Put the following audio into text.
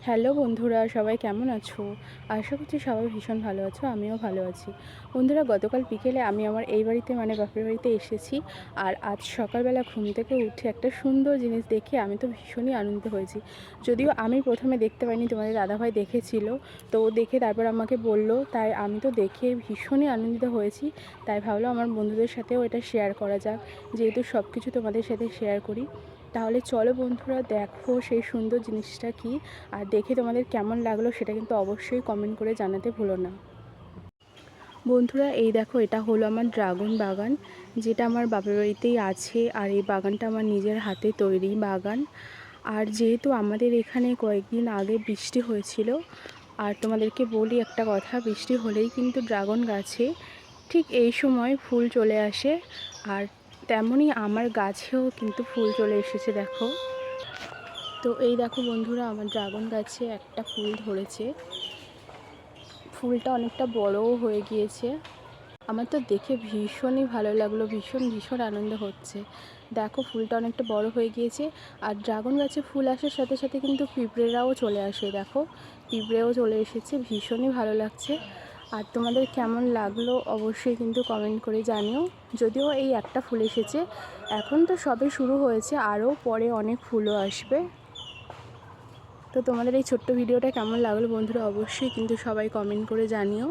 Hello বন্ধুরা, সবাই কেমন আছো? আশা করছি সবাই ভীষণ ভালো আছো, আমিও ভালো আছি। বন্ধুরা, গতকাল বিকেলে আমি আমার এই বাড়িতে বাপের বাড়িতে এসেছি। আর আজ সকালবেলা ঘুম থেকে উঠে একটা সুন্দর জিনিস দেখে আমি তো ভীষণই আনন্দিত হয়েছি। যদিও আমি প্রথমে দেখতে পাইনি, তোমাদের দাদাভাই দেখেছিল। তো ও দেখে তারপর আমাকে বলল, তাই আমি তো দেখে ভীষণই আনন্দিত হয়েছি। তাই ভাবলাম আমার বন্ধুদের সাথেও এটা শেয়ার করা যাক, যেহেতু সব কিছু তোমাদের সাথে শেয়ার করি। তাহলে চলো বন্ধুরা, দেখো সেই সুন্দর জিনিসটা কি, আর দেখে তোমাদের কেমন লাগলো সেটা কিন্তু অবশ্যই কমেন্ট করে জানাতে ভুলো না। বন্ধুরা, এই দেখো, এটা হলো আমার ড্রাগন বাগান, যেটা আমার বাপের বাড়িতেই আছে। আর এই বাগানটা আমার নিজের হাতে তৈরি বাগান। আর যেহেতু আমাদের এখানে কয়েকদিন আগে বৃষ্টি হয়েছিল, আর তোমাদেরকে বলি একটা কথা, বৃষ্টি হলেই কিন্তু ড্রাগন গাছে ঠিক এই সময় ফুল চলে আসে। আর তেমনই আমার গাছেও কিন্তু ফুল চলে এসেছে, দেখো। তো এই দেখো বন্ধুরা, আমার ড্রাগন গাছে একটা ফুল ধরেছে। ফুলটা অনেকটা বড়ও হয়ে গিয়েছে। আমার তো দেখে ভীষণই ভালো লাগলো, ভীষণ ভীষণ আনন্দ হচ্ছে। দেখো, ফুলটা অনেকটা বড় হয়ে গিয়েছে। আর ড্রাগন গাছে ফুল আসার সাথে সাথে কিন্তু পিঁপড়েরাও চলে আসে, দেখো, পিঁপড়েও চলে এসেছে। ভীষণই ভালো লাগছে। আর তোমাদের কেমন লাগলো অবশ্যই কিন্তু কমেন্ট করে জানিও। যদিও এই একটা ফুল এসেছে, এখন তো সবে শুরু হয়েছে, আরও পরে অনেক ফুলও আসবে। তো তোমাদের এই ছোট্ট ভিডিওটা কেমন লাগলো বন্ধুরা, অবশ্যই কিন্তু সবাই কমেন্ট করে জানিও।